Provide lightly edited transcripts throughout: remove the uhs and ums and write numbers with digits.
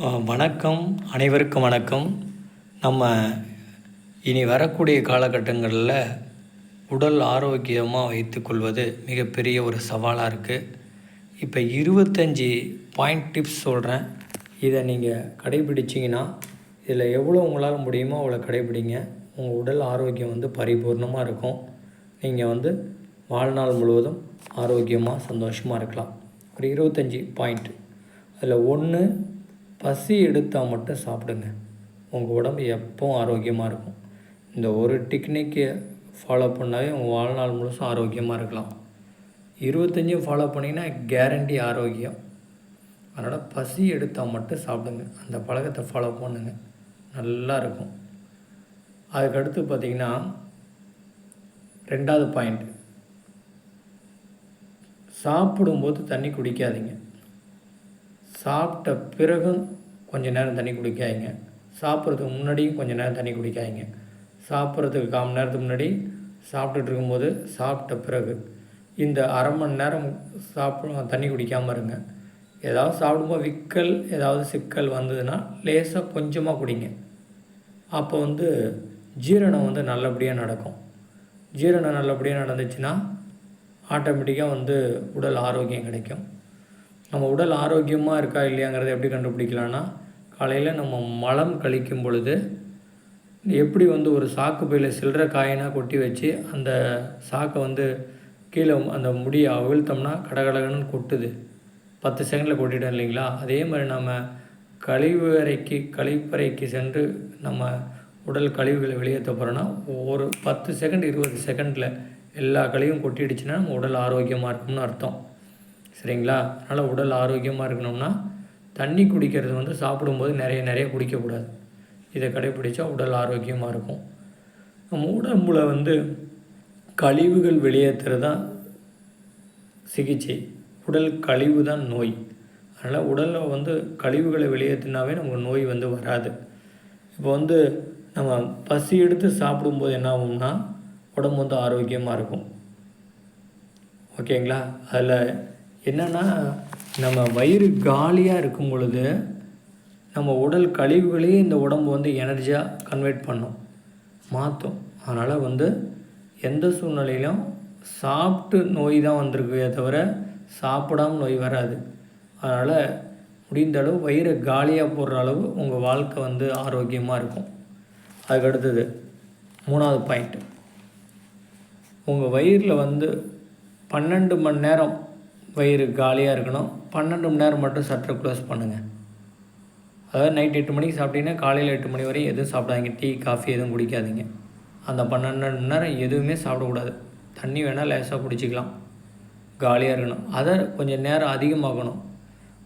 வணக்கம், அனைவருக்கும் வணக்கம். நம்ம இனி வரக்கூடிய காலகட்டங்களில் உடல் ஆரோக்கியமாக வைத்துக்கொள்வது மிகப்பெரிய ஒரு சவாலாக இருக்குது. இப்போ 25 பாயிண்ட் டிப்ஸ் சொல்கிறேன். இதை நீங்கள் கடைபிடிச்சிங்கன்னா இதில் எவ்வளோ உங்களால் முடியுமோ அவ்வளோ கடைபிடிங்க. உங்கள் உடல் ஆரோக்கியம் பரிபூர்ணமாக இருக்கும். நீங்கள் வாழ்நாள் முழுவதும் ஆரோக்கியமாக சந்தோஷமாக இருக்கலாம். ஒரு 25 பாயிண்ட். அதில் 1, பசி எடுத்தால் மட்டும் சாப்பிடுங்க. உங்கள் உடம்பு எப்பவும் ஆரோக்கியமாக இருக்கும். இந்த ஒரு டெக்னிக்கை ஃபாலோ பண்ணாவே உங்கள் வாழ்நாள் முழுசும் ஆரோக்கியமாக இருக்கலாம். 25 ஃபாலோ பண்ணிங்கன்னா கேரண்டி ஆரோக்கியம். அதனால் பசி எடுத்தால் மட்டும் சாப்பிடுங்க. அந்த பழக்கத்தை ஃபாலோ பண்ணுங்க, நல்லா இருக்கும். அதுக்கடுத்து பார்த்திங்கன்னா 2வது பாயிண்ட், சாப்பிடும்போது தண்ணி குடிக்காதீங்க. சாப்பிட்ட பிறகும் கொஞ்சம் நேரம் தண்ணி குடிக்காதீங்க. சாப்பிட்றதுக்கு முன்னாடியும் கொஞ்சம் நேரம் தண்ணி குடிக்காதீங்க. சாப்பிட்றதுக்கு 1/4 மணி நேரத்துக்கு முன்னாடி, சாப்பிட்டுட்டு இருக்கும்போது, சாப்பிட்ட பிறகு இந்த அரை மணி நேரம் தண்ணி குடிக்காமல் இருங்க. ஏதாவது சாப்பிடும்போது ஏதாவது சிக்கல் வந்ததுன்னா லேசாக கொஞ்சமாக குடிங்க. அப்போ ஜீரணம் நல்லபடியாக நடக்கும். ஜீரணம் நல்லபடியாக நடந்துச்சுன்னா ஆட்டோமேட்டிக்காக உடல் ஆரோக்கியம் கிடைக்கும். நம்ம உடல் ஆரோக்கியமாக இருக்கா இல்லையாங்கிறத எப்படி கண்டுபிடிக்கலான்னா, காலையில் நம்ம மலம் கழிக்கும் பொழுது எப்படி ஒரு சாக்கு பையில் சில்லற காயினாக கொட்டி வச்சு அந்த சாக்கை கீழே அந்த முடியை அவிழ்த்தோம்னா கடகடகன்னு கொட்டுது, 10 செகண்டில் கொட்டிட்டோம் இல்லைங்களா? அதே மாதிரி நம்ம கழிப்பறைக்கு சென்று நம்ம உடல் கழிவுகளை வெளியேற்ற போகிறோன்னா ஒரு 10 செகண்ட் 20 செகண்டில் எல்லா கழிவும் கொட்டிடுச்சுன்னா நம்ம உடல் ஆரோக்கியமாக இருக்கும்னு அர்த்தம். சரிங்களா? அதனால் உடல் ஆரோக்கியமாக இருக்கணும்னா தண்ணி குடிக்கிறது சாப்பிடும்போது நிறைய குடிக்கக்கூடாது. இதை கடைப்பிடிச்சா உடல் ஆரோக்கியமாக இருக்கும். நம்ம உடம்புல கழிவுகள் வெளியேற்றுறது தான் சிகிச்சை, உடல் கழிவு தான் நோய். அதனால் உடலில் கழிவுகளை வெளியேற்றினாவே நமக்கு நோய் வராது. இப்போ நம்ம பசி எடுத்து சாப்பிடும்போது என்ன ஆகும்னா உடம்பு ஆரோக்கியமாக இருக்கும். ஓகேங்களா? அதில் என்னென்னா, நம்ம வயிறு காலியாக இருக்கும் பொழுது நம்ம உடல் கழிவுகளையே இந்த உடம்பு எனர்ஜியாக கன்வெர்ட் பண்ணும், மாற்றும். அதனால் எந்த சூழ்நிலையிலும் சாப்பிட்டு நோய் தான் வந்திருக்குவே தவிர சாப்பிடாமல் நோய் வராது. அதனால் முடிந்த அளவு வயிறை காலியாக போடுற அளவு உங்கள் வாழ்க்கை ஆரோக்கியமாக இருக்கும். அதுக்கடுத்தது 3வது பாயிண்ட், உங்கள் வயிறில் 12 மணி நேரம் வயிறு காலியாக இருக்கணும். 12 மணி நேரம் மட்டும் சட்டை க்ளோஸ் பண்ணுங்கள். அதாவது நைட் 8 மணிக்கு சாப்பிட்டீங்கன்னா காலையில் 8 மணி வரையும் எதுவும் சாப்பிடாதீங்க. டீ காஃபி எதுவும் குடிக்காதீங்க. அந்த 12 மணி நேரம் எதுவுமே சாப்பிடக்கூடாது. தண்ணி வேணால் லேசாக குடிச்சிக்கலாம். காலியாக இருக்கணும். அதை கொஞ்சம் நேரம் அதிகமாகணும்.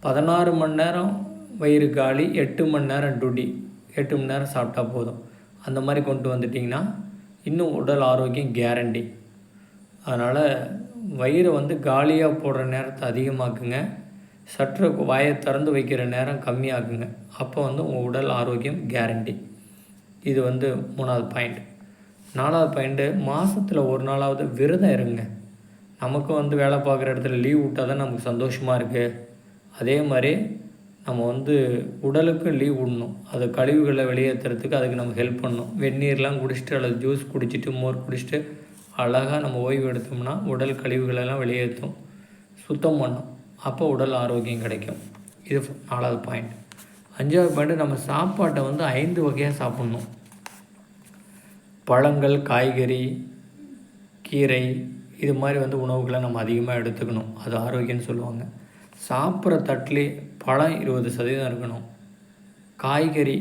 16 மணி நேரம் வயிறு காலி, 8 மணி நேரம் டியூட்டி, 8 மணி நேரம் சாப்பிட்டா போதும். அந்த மாதிரி கொண்டு வந்துட்டிங்கன்னா இன்னும் உடல் ஆரோக்கியம் கேரண்டி. அதனால் வயிறை காலியாக போடுற நேரத்தை அதிகமாக்குங்க. சற்று வாயை திறந்து வைக்கிற நேரம் கம்மியாக்குங்க. அப்போ உங்கள் உடல் ஆரோக்கியம் கேரண்டி. இது 3வது பாயிண்ட். 4வது பாயிண்ட்டு, மாதத்தில் ஒரு நாளாவது விரதம் இருங்க. நமக்கு வேலை பார்க்குற இடத்துல லீவ் விட்டால் தான் நமக்கு சந்தோஷமாக இருக்குது. அதே மாதிரி நம்ம உடலுக்கும் லீவ் விடணும். அது கழிவுகளை வெளியேற்றுறதுக்கு அதுக்கு நம்ம ஹெல்ப் பண்ணணும். வெந்நீர்லாம் குடிச்சிட்டு அல்லது ஜூஸ் குடிச்சிட்டு மோர் குடிச்சிட்டு அழகாக நம்ம ஓய்வு எடுத்தோம்னா உடல் கழிவுகளெல்லாம் வெளியேற்றும், சுத்தம் பண்ணும். அப்போ உடல் ஆரோக்கியம் கிடைக்கும். இது 4வது பாயிண்ட். 5வது பாயிண்ட்டு, நம்ம சாப்பாட்டை 5 வகையாக சாப்பிட்ணும். பழங்கள், காய்கறி, கீரை, இது மாதிரி உணவுகளை நம்ம அதிகமாக எடுத்துக்கணும். அது ஆரோக்கியம்னு சொல்லுவாங்க. சாப்பிட்ற தட்டிலே பழம் 20% இருக்கணும். காய்கறி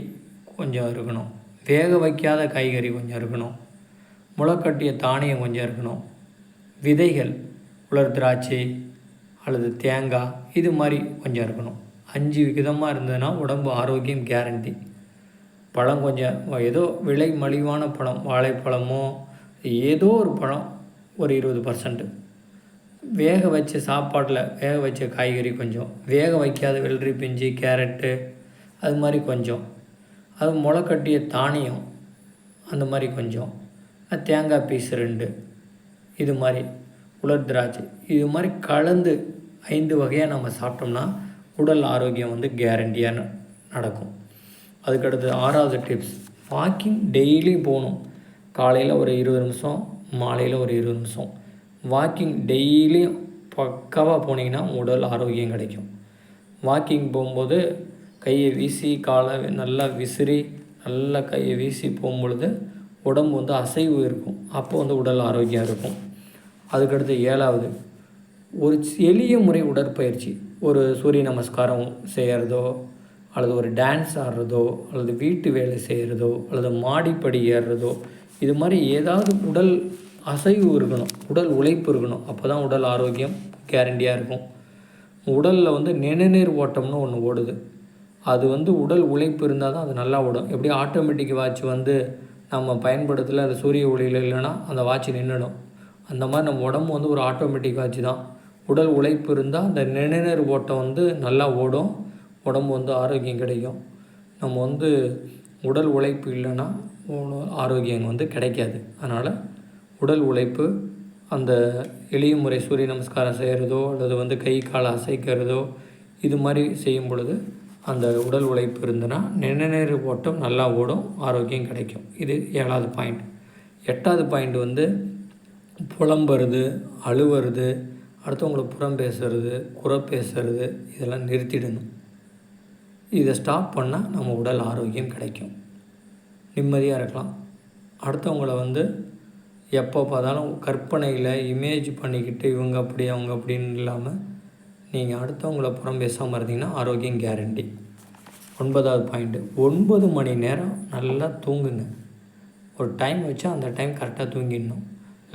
கொஞ்சம் இருக்கணும். வேக வைக்காத காய்கறி கொஞ்சம் இருக்கணும். முளைக்கட்டிய தானியம் கொஞ்சம் இருக்கணும். விதைகள், உலர் திராட்சை அல்லது தேங்காய், இது மாதிரி கொஞ்சம் இருக்கணும். 5 விதமாக இருந்ததுன்னா உடம்பு ஆரோக்கியம் கேரண்டி. பழம் கொஞ்சம் ஏதோ விலை மலிவான பழம், வாழைப்பழமோ ஏதோ ஒரு பழம் ஒரு 20%. வேக வச்ச சாப்பாட்டில் வேக வச்ச காய்கறி கொஞ்சம், வேக வைக்காத வெள்ளரி பிஞ்சு, கேரட்டு, அது மாதிரி கொஞ்சம், அது முளைக்கட்டிய தானியம் அந்த மாதிரி கொஞ்சம், தேங்காய் பீஸ் 2, இது மாதிரி உலர் திராட்சை, இது மாதிரி கலந்து 5 வகையாக நம்ம சாப்பிட்டோம்னா உடல் ஆரோக்கியம் கேரண்டியாக நடக்கும். அதுக்கடுத்து 6வது டிப்ஸ், வாக்கிங் டெய்லியும் போகணும். காலையில் ஒரு 20 நிமிஷம், மாலையில் ஒரு 20 நிமிஷம் வாக்கிங் டெய்லியும் பக்காவாக போனீங்கன்னா உடல் ஆரோக்கியம் கிடைக்கும். வாக்கிங் போகும்போது கையை வீசி காலை நல்லா விசிறி நல்லா கையை வீசி போகும்பொழுது உடம்பு வந்து அசைவு இருக்கும். அப்போ வந்து உடல் ஆரோக்கியம் இருக்கும். அதுக்கடுத்து 7வது, ஒரு எளிய முறை உடற்பயிற்சி, ஒரு சூரிய நமஸ்காரம் செய்கிறதோ அல்லது ஒரு டான்ஸ் ஆடுறதோ அல்லது வீட்டு வேலை செய்கிறதோ அல்லது மாடிப்படி ஏறுறதோ, இது மாதிரி ஏதாவது உடல் அசைவு இருக்கணும், உடல் உழைப்பு இருக்கணும். அப்போ தான் உடல் ஆரோக்கியம் கேரண்டியாக இருக்கும். உடலில் வந்து நிணநீர் ஓட்டம்னு ஒன்று ஓடுது. அது வந்து உடல் உழைப்பு இருந்தால் தான் அது நல்லா ஓடும். எப்படி ஆட்டோமேட்டிக் வாட்ச் வந்து நம்ம பயன்படுத்தல, அது சூரிய ஒளியில் இல்லைன்னா அந்த வாட்ச் நின்றுடும். அந்த மாதிரி நம்ம உடம்பு வந்து ஒரு ஆட்டோமேட்டிக் வாட்ச் தான். உடல் உழைப்பு இருந்தால் அந்த நிணநீர் ஓட்டம் வந்து நல்லா ஓடும், உடம்பு வந்து ஆரோக்கியம் கிடைக்கும். நம்ம வந்து உடல் உழைப்பு இல்லைன்னா ஆரோக்கியம் வந்து கிடைக்காது. அதனால் உடல் உழைப்பு, அந்த எளிய முறை சூரிய நமஸ்காரம் செய்கிறதோ அல்லது வந்து கை காலை அசைக்கிறதோ, இது மாதிரி செய்யும் பொழுது அந்த உடல் உழைப்பு இருந்ததுன்னா நிணநீர் ஓட்டம் நல்லா ஓடும், ஆரோக்கியம் கிடைக்கும். இது 7வது பாயிண்ட். 8வது பாயிண்ட் வந்து புலம்புறது, அழுவுறது, அடுத்தவங்களை புறம் பேசுறது, குறை பேசுறது, இதெல்லாம் நிறுத்திடணும். இதை ஸ்டாப் பண்ணால் நம்ம உடல் ஆரோக்கியம் கிடைக்கும், நிம்மதியாக இருக்கலாம். அடுத்தவங்களை வந்து எப்போ பார்த்தாலும் கற்பனையில் இமேஜ் பண்ணிக்கிட்டு இவங்க அப்படி அவங்க அப்படின்னு இல்லாமல் நீங்கள் அடுத்தவங்கள புறம் பேசாமல் இருந்தீங்கன்னா ஆரோக்கியம் கேரண்டி. 9வது பாயிண்ட்டு, 9 மணி நேரம் நல்லா தூங்குங்க. ஒரு டைம் வச்சா அந்த டைம் கரெக்டாக தூங்கிடணும்.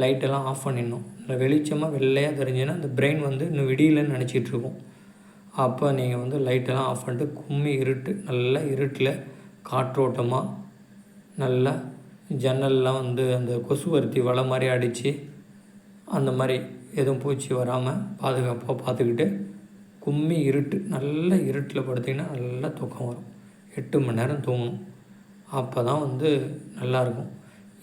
லைட்டெல்லாம் ஆஃப் பண்ணிடணும். இல்லை வெளிச்சமாக வெள்ளையாக தெரிஞ்சுன்னா அந்த பிரெயின் வந்து இன்னும் விடியலன்னு நினச்சிட்ருக்கோம். அப்போ நீங்கள் வந்து லைட்டெல்லாம் ஆஃப் பண்ணிட்டு கும்மி இருட்டு, நல்லா இருட்டில் காற்றோட்டமாக நல்லா ஜன்னல்லாம் வந்து அந்த கொசுவர்த்தி வலை மாதிரி அடித்து அந்த மாதிரி எதுவும் பூச்சி வராமல் பாதுகாப்பாக பார்த்துக்கிட்டு கும்மி இருட்டு, நல்ல இருட்டில் படுத்திங்கன்னா நல்லா தூக்கம் வரும். 8 மணி நேரம் தூங்கணும். அப்போ தான் வந்து நல்லாயிருக்கும்.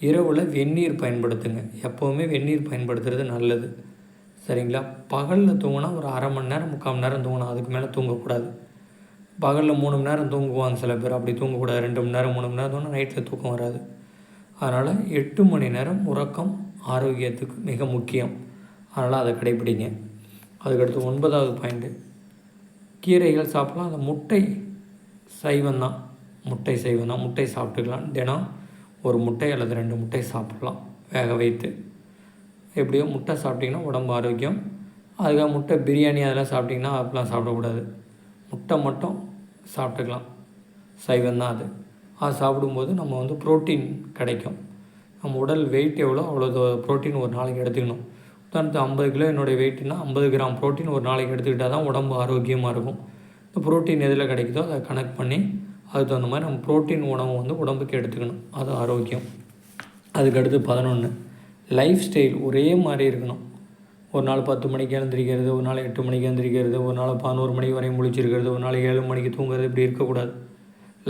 இரவில் வெந்நீர் பயன்படுத்துங்க. எப்போவுமே வெந்நீர் பயன்படுத்துறது நல்லது, சரிங்களா? பகலில் தூங்கினா ஒரு அரை மணி நேரம் 3/4 மணி நேரம் தூங்கணும், அதுக்கு மேலே தூங்கக்கூடாது. பகலில் 3 மணி நேரம் தூங்குவாங்க சில பேர், அப்படி தூங்கக்கூடாது. 2 மணி நேரம் 3 மணி நேரம் தூங்கினா நைட்டில் தூக்கம் வராது. அதனால் 8 மணி நேரம் உறக்கம் ஆரோக்கியத்துக்கு மிக முக்கியம். அதனால் அதை கடைப்பிடிங்க. அதுக்கடுத்து 9வது பாயிண்ட்டு, கீரைகள் சாப்பிட்லாம். அந்த முட்டை சைவந்தான், முட்டை சாப்பிட்டுக்கலாம். தினம் ஒரு முட்டை அல்லது 2 முட்டை சாப்பிட்லாம் வேக வைத்து. எப்படியோ முட்டை சாப்பிட்டிங்கன்னா உடம்பு ஆரோக்கியம். அதுக்காக முட்டை பிரியாணி அதெல்லாம் சாப்பிட்டிங்கன்னா அப்படிலாம் சாப்பிடக்கூடாது. முட்டை மட்டும் சாப்பிட்டுக்கலாம், சைவந்தான் அது. அது சாப்பிடும்போது நம்ம வந்து ப்ரோட்டீன் கிடைக்கும். நம்ம உடல் வெயிட் எவ்வளோ அவ்வளோ ப்ரோட்டீன் ஒரு நாளைக்கு எடுத்துக்கணும். உதாரணத்துக்கு 50 கிலோ என்னுடைய வெயிட்னா 50 கிராம் ப்ரோட்டீன் ஒரு நாளைக்கு எடுத்துக்கிட்டால் தான் உடம்பு ஆரோக்கியமாக இருக்கும். இந்த ப்ரோட்டீன் எதில் கிடைக்குதோ அதை கனெக்ட் பண்ணி அதுக்கு தகுந்த மாதிரி நம்ம ப்ரோட்டீன் உணவு வந்து உடம்புக்கு எடுத்துக்கணும், அது ஆரோக்கியம். அதுக்கடுத்து 11, லைஃப் ஸ்டைல் ஒரே மாதிரி இருக்கணும். ஒரு நாள் 10 மணிக்கு எழுந்திரிக்கிறது, ஒரு நாள் 8 மணிக்கு எழுந்திரிக்கிறது, ஒரு நாள் 11 மணி வரையும் முழிச்சிருக்கிறது, ஒரு நாள் 7 மணிக்கு தூங்குறது, இப்படி இருக்கக்கூடாது.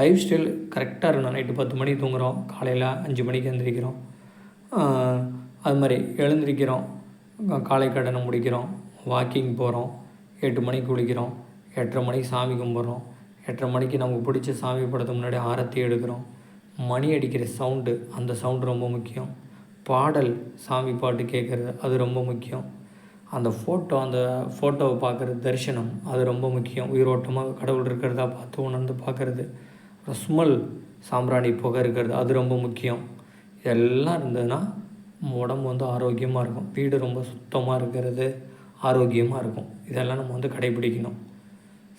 லைஃப் ஸ்டைல் கரெக்டாக இருக்கணும். நைட்டு 10 மணிக்கு தூங்குகிறோம், காலையில் 5 மணிக்கு எழுந்திரிக்கிறோம். அது மாதிரி எழுந்திரிக்கிறோம், காலை கடனை முடிக்கிறோம், வாக்கிங் போகிறோம், 8 மணிக்கு குளிக்கிறோம், 8:30 மணிக்கு சாமி கும்பிட்றோம், 8:30 மணிக்கு நமக்கு பிடிச்ச சாமி படத்துக்கு முன்னாடி ஆரத்தி எடுக்கிறோம். மணி அடிக்கிற சவுண்டு, அந்த சவுண்டு ரொம்ப முக்கியம். பாடல், சாமி பாட்டு கேட்குறது, அது ரொம்ப முக்கியம். அந்த ஃபோட்டோவை பார்க்குறது, தரிசனம், அது ரொம்ப முக்கியம். உயிரோட்டமாக கடவுள் இருக்கிறதா பார்த்து உணர்ந்து பார்க்குறது. ஸ்மெல், சாம்பிராணி புகை இருக்கிறது, அது ரொம்ப முக்கியம். இதெல்லாம் இருந்ததுன்னா உடம்பு வந்து ஆரோக்கியமாக இருக்கும். வீடு ரொம்ப சுத்தமாக இருக்கிறது ஆரோக்கியமாக இருக்கும். இதெல்லாம் நம்ம வந்து கடைபிடிக்கணும்,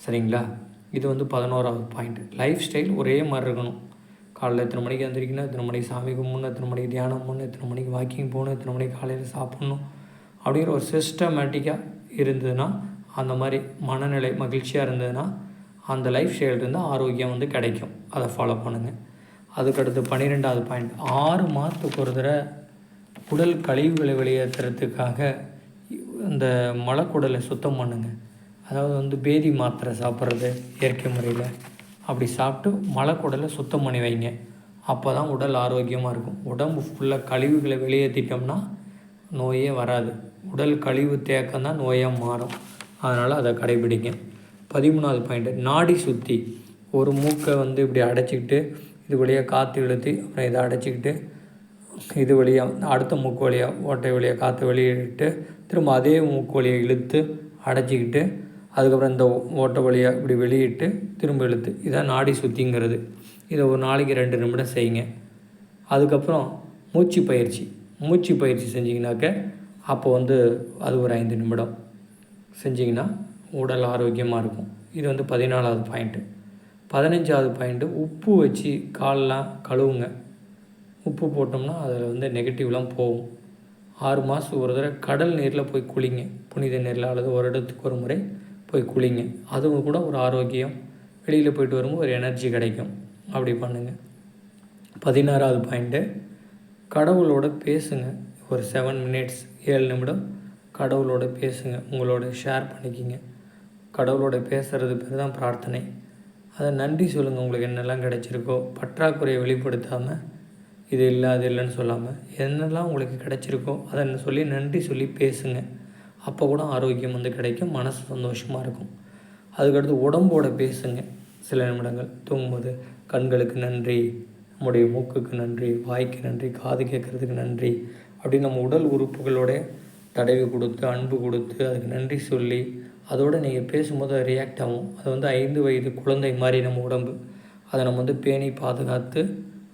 சரிங்களா? இது வந்து 11வது பாயிண்ட். லைஃப் ஸ்டைல் ஒரே மாதிரி இருக்கணும். காலையில் எத்தனை மணிக்கு எழுந்திரிக்கணும், எத்தனை மணிக்கு சாமி கும்பிடணும், எத்தனை மணிக்கு தியானம் பண்ணணும், எத்தனை மணிக்கு வாக்கிங் போகணும், எத்தனை மணிக்கு காலையில் சாப்பிட்ணும், அப்படிங்கிற ஒரு சிஸ்டமேட்டிக்காக இருந்ததுன்னா, அந்த மாதிரி மனநிலை மகிழ்ச்சியாக இருந்ததுன்னா அந்த லைஃப் ஸ்டைல் இருந்தால் ஆரோக்கியம் வந்து கிடைக்கும். அதை ஃபாலோ பண்ணுங்கள். அதுக்கடுத்து 12வது பாயிண்ட், 6 மாதத்துக்கு ஒரு தடவை உடல் கழிவுகளை வெளியேற்றுறதுக்காக இந்த மலக்குடலை சுத்தம் பண்ணுங்கள். அதாவது வந்து பேதி மாத்திரை சாப்பிட்றது இயற்கை முறையில், அப்படி சாப்பிட்டு மலக்குடலை சுத்தம் பண்ணி வைங்க. அப்போ தான் உடல் ஆரோக்கியமாக இருக்கும். உடம்பு ஃபுல்லாக கழிவுகளை வெளியேற்றிட்டோம்னா நோயே வராது. உடல் கழிவு தேக்கம் தான் நோயாக மாறும். அதனால் அதை கடைபிடிங்க. 13வது பாயிண்ட், நாடி சுத்தி. ஒரு மூக்கை வந்து இப்படி அடைச்சிக்கிட்டு இது வழியாக காற்று இழுத்து அப்புறம் இதை அடைச்சிக்கிட்டு இது வழியாக அடுத்த மூக்கு வழியாக ஓட்டை வழியாக காற்று வெளியிட்டு திரும்ப அதே மூக்கு வழியாக இழுத்து அடைச்சிக்கிட்டு அதுக்கப்புறம் இந்த ஓட்டை வழியாக இப்படி வெளியிட்டு திரும்ப இழுத்து இதான் நாடி சுத்திங்கிறது. இதை ஒரு நாளைக்கு 2 நிமிடம் செய்யுங்க. அதுக்கப்புறம் மூச்சு பயிற்சி செஞ்சிங்கனாக்க அப்போ வந்து அது ஒரு 5 நிமிடம் செஞ்சிங்கன்னா உடல் ஆரோக்கியமாக இருக்கும். இது வந்து 14வது பாயிண்ட்டு. 15வது பாயிண்ட்டு, உப்பு வச்சு காலெலாம் கழுவுங்க. உப்பு போட்டோம்னா அதில் வந்து நெகட்டிவ்லாம் போகும். 6 மாதத்துக்கு ஒரு தடவை கடல் நீரில் போய் குளிங்க. புனித நீரில் அல்லது ஒரு இடத்துக்கு ஒரு முறை போய் குளிங்க. அதுவும் கூட ஒரு ஆரோக்கியம். வெளியில் போயிட்டு வரும்போது ஒரு எனர்ஜி கிடைக்கும். அப்படி பண்ணுங்கள். 16வது பாயிண்ட்டு, கடவுளோட பேசுங்க. ஒரு 7 மினிட்ஸ் 7 நிமிடம் கடவுளோட பேசுங்க. உங்களோட ஷேர் பண்ணிக்கிங்க. கடவுளோட பேசுகிறது பேர் தான் பிரார்த்தனை. அதை நன்றி சொல்லுங்கள். உங்களுக்கு என்னெல்லாம் கிடைச்சிருக்கோ பற்றாக்குறையை வெளிப்படுத்தாமல் இது இல்லை அது இல்லைன்னு சொல்லாமல் என்னெல்லாம் உங்களுக்கு கிடைச்சிருக்கோ அதை சொல்லி நன்றி சொல்லி பேசுங்க. அப்போ கூட ஆரோக்கியம் வந்து கிடைக்கும். மனசு சந்தோஷமாக இருக்கும். அதுக்கடுத்து உடம்போட பேசுங்க. சில நிமிடங்கள் தூங்கும்போது கண்களுக்கு நன்றி, நம்முடைய மூக்குக்கு நன்றி, வாய்க்கு நன்றி, காது கேட்குறதுக்கு நன்றி அப்படின்னு நம்ம உடல் உறுப்புகளோட தடவி கொடுத்து அன்பு கொடுத்து அதுக்கு நன்றி சொல்லி அதோடு நீங்கள் பேசும்போது அது ரியாக்ட் ஆகும். அது வந்து 5 வயது குழந்தை மாதிரி நம்ம உடம்பு. அதை நம்ம வந்து பேணி பாதுகாத்து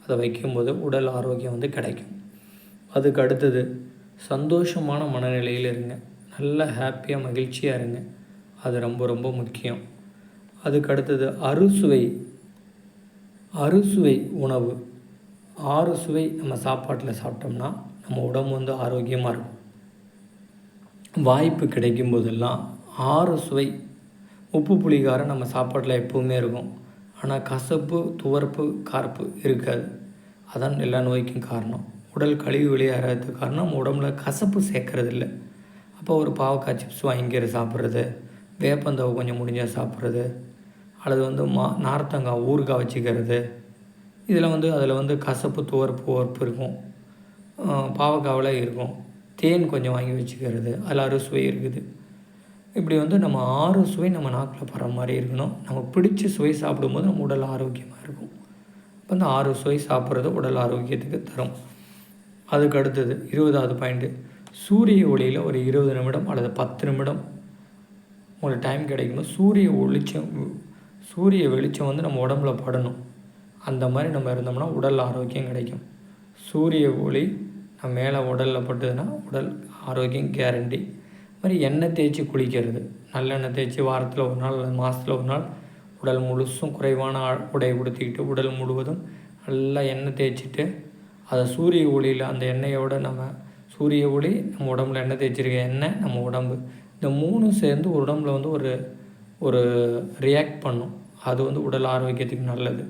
அதை வைக்கும்போது உடல் ஆரோக்கியம் வந்து கிடைக்கும். அதுக்கு அடுத்தது சந்தோஷமான மனநிலையில் இருங்க. நல்ல ஹாப்பியாக மகிழ்ச்சியாக இருங்க. அது ரொம்ப ரொம்ப முக்கியம். அதுக்கு அடுத்தது அறுசுவை உணவு. 6 சுவை நம்ம சாப்பாட்டில் சாப்பிட்டோம்னா நம்ம உடம்பு வந்து ஆரோக்கியமாக இருக்கும். வாய்ப்பு கிடைக்கும் போதெல்லாம் 6 சுவை உப்பு புளிகாரம் நம்ம சாப்பாட்டில் எப்போவுமே இருக்கும். ஆனால் கசப்பு துவர்ப்பு கார்ப்பு இருக்காது. அதான் எல்லா நோய்க்கும் காரணம். உடல் கழிவு வெளியேறதுக்கு காரணம் நம்ம உடம்புல கசப்பு சேர்க்கறது இல்லை. அப்போ ஒரு பாவக்காய் சிப்ஸ் வாங்கிக்கிற சாப்பிட்றது, வேப்பந்தவை கொஞ்சம் முடிஞ்சால் சாப்பிட்றது, அல்லது வந்து நார்த்தங்காய் ஊறுகாய் வச்சுக்கிறது. இதில் வந்து அதில் வந்து கசப்பு துவர்ப்பு இருக்கும். பாவக்காவில் இருக்கும். தேன் கொஞ்சம் வாங்கி வச்சுக்கிறது, அதில் அறுசுவை இருக்குது. இப்படி வந்து நம்ம 6 சுவை நம்ம நாக்கில் படுற மாதிரி இருக்கணும். நம்ம பிடிச்ச சுவை சாப்பிடும்போது நம்ம உடல் ஆரோக்கியமாக இருக்கும். இப்போ இந்த 6 சுவை சாப்பிட்றது உடல் ஆரோக்கியத்துக்கு தரும். அதுக்கு அடுத்தது 20வது பாயிண்ட்டு, சூரிய ஒளியில் ஒரு 20 நிமிடம் அல்லது 10 நிமிடம் உங்களுக்கு டைம் கிடைக்கும்போது சூரிய வெளிச்சம் வந்து நம்ம உடம்புல படணும். அந்த மாதிரி நம்ம இருந்தோம்னா உடல் ஆரோக்கியம் கிடைக்கும். சூரிய ஒளி நம்ம மேலே உடலில் பட்டதுன்னா உடல் ஆரோக்கியம் கேரண்டி. மாதிரி எண்ணெய் தேய்ச்சி குளிக்கிறது. நல்லெண்ணெய் தேய்ச்சி வாரத்தில் ஒரு நாள் அல்லது மாதத்தில் ஒரு நாள் உடல் முழுசும் குறைவான உடை உடுத்திக்கிட்டு உடல் முழுவதும் நல்லா எண்ணெய் தேய்ச்சிட்டு அதை சூரிய ஒளியில் அந்த எண்ணெயோடு நம்ம சூரிய ஒளி நம்ம உடம்புல எண்ணெய் தேய்ச்சிருக்க எண்ணெய் நம்ம உடம்பு இந்த 3 சேர்ந்து உடம்புல வந்து ஒரு ரியாக்ட் பண்ணும். அது வந்து உடல் ஆரோக்கியத்துக்கு நல்லது.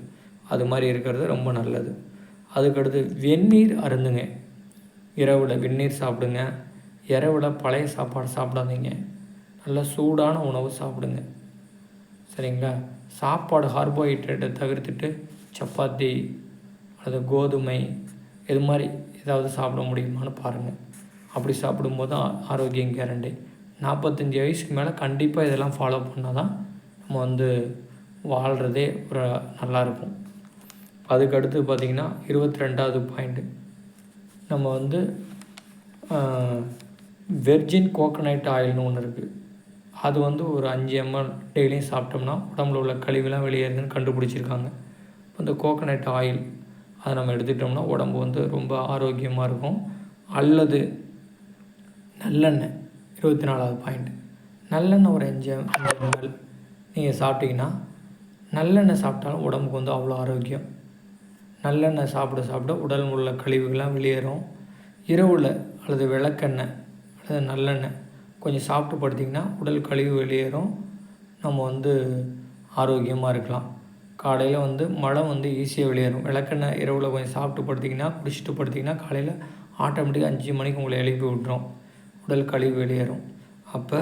அது மாதிரி இருக்கிறது ரொம்ப நல்லது. அதுக்கடுத்து வெந்நீர் அருந்துங்க. இரவில் வெந்நீர் சாப்பிடுங்க. இரவில் பழைய சாப்பாடு சாப்பிடாதீங்க. நல்லா சூடான உணவு சாப்பிடுங்க. சரிங்களா? சாப்பாடு கார்போஹைட்ரேட்டை தவிர்த்துட்டு சப்பாத்தி அல்லது கோதுமை இது மாதிரி ஏதாவது சாப்பிட முடியுமான்னு பாருங்கள். அப்படி சாப்பிடும்போது ஆரோக்கியம் கேரண்டி. 45 வயசுக்கு மேலே கண்டிப்பாக இதெல்லாம் ஃபாலோ பண்ணால் தான் நம்ம வந்து வாழ்கிறதே ஒரு நல்லாயிருக்கும். அதுக்கடுத்து பார்த்திங்கன்னா 22வது பாயிண்ட்டு, நம்ம வந்து வெர்ஜின் கோகோனட் ஆயில்னு ஒன்று இருக்குது. அது வந்து ஒரு 5 ml டெய்லியும் சாப்பிட்டோம்னா உடம்புல உள்ள கழிவுலாம் வெளியேறுதுன்னு கண்டுபிடிச்சிருக்காங்க. இந்த கோகோனட் ஆயில் அதை நம்ம எடுத்துக்கிட்டோம்னா உடம்பு வந்து ரொம்ப ஆரோக்கியமாக இருக்கும். அல்லது நல்லெண்ணெய் 24வது பாயிண்ட், நல்லெண்ணெய் ஒரு 5 ml நீங்கள் சாப்பிட்டீங்கன்னா நல்லெண்ணெய் சாப்பிட்டாலும் உடம்புக்கு வந்து அவ்வளோ ஆரோக்கியம். நல்லெண்ணெய் சாப்பிட உடல் உள்ள கழிவுகள்லாம் வெளியேறும். இரவில் அல்லது விளக்கெண்ணெய் அல்லது நல்லெண்ணெய் கொஞ்சம் சாப்பிட்டு படுத்திங்கன்னா உடல் கழிவு வெளியேறும். நம்ம வந்து ஆரோக்கியமாக இருக்கலாம். காலையில் வந்து மலம் வந்து ஈஸியாக வெளியேறும். விளக்கெண்ணெய் இரவில் கொஞ்சம் சாப்பிட்டு படுத்திங்கன்னா குடிச்சிட்டு படுத்திங்கன்னா காலையில் ஆட்டோமேட்டிக்காக 5 மணிக்கு உங்களை எழுப்பி விட்டுரும். உடல் கழிவு வெளியேறும். அப்போ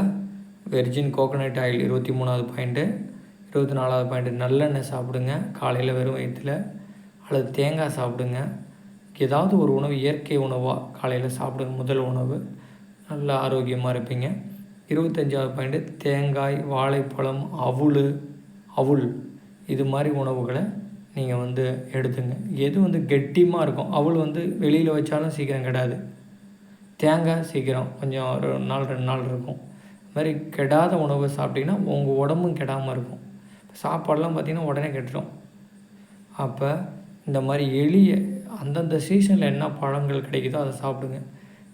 வெர்ஜின் கோகோனட் ஆயில் 23வது பாயிண்ட்டு. 24வது பாயிண்ட்டு, நல்லெண்ணெய் சாப்பிடுங்க காலையில் வெறும் வயிற்றில். அல்லது தேங்காய் சாப்பிடுங்க. ஏதாவது ஒரு உணவு இயற்கை உணவாக காலையில் சாப்பிடுங்க. முதல் உணவு நல்ல ஆரோக்கியமாக இருப்பீங்க. 25வது பாயிண்ட்டு, தேங்காய், வாழைப்பழம், அவுள் இது மாதிரி உணவுகளை நீங்கள் வந்து எடுத்துங்க. எது வந்து கெட்டியமாக இருக்கும், அவள் வந்து வெளியில் வச்சாலும் சீக்கிரம் கெடாது. தேங்காய் சீக்கிரம் கொஞ்சம் ஒரு 2 நாள் இருக்கும். இது மாதிரி கெடாத உணவை சாப்பிட்டிங்கன்னா உங்கள் உடம்பும் கெடாமல் இருக்கும். சாப்பாடெலாம் பார்த்திங்கன்னா உடனே கெட்டுடும். அப்போ இந்த மாதிரி எளிய அந்தந்த சீசனில் என்ன பழங்கள் கிடைக்குதோ அதை சாப்பிடுங்க.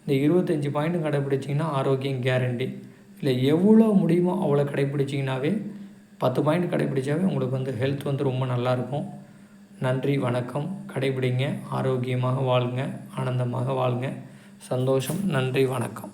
இந்த 25 பாயிண்ட்டும் கடைப்பிடிச்சிங்கன்னா ஆரோக்கியம் கேரண்டி. இல்லை எவ்வளோ முடியுமோ அவ்வளோ கடைப்பிடிச்சிங்கனாவே 10 பாயிண்ட் கடைப்பிடிச்சாவே உங்களுக்கு வந்து ஹெல்த் வந்து ரொம்ப நல்லாயிருக்கும். நன்றி, வணக்கம். கடைப்பிடிங்க, ஆரோக்கியமாக வாழுங்க, ஆனந்தமாக வாழுங்க. சந்தோஷம். நன்றி, வணக்கம்.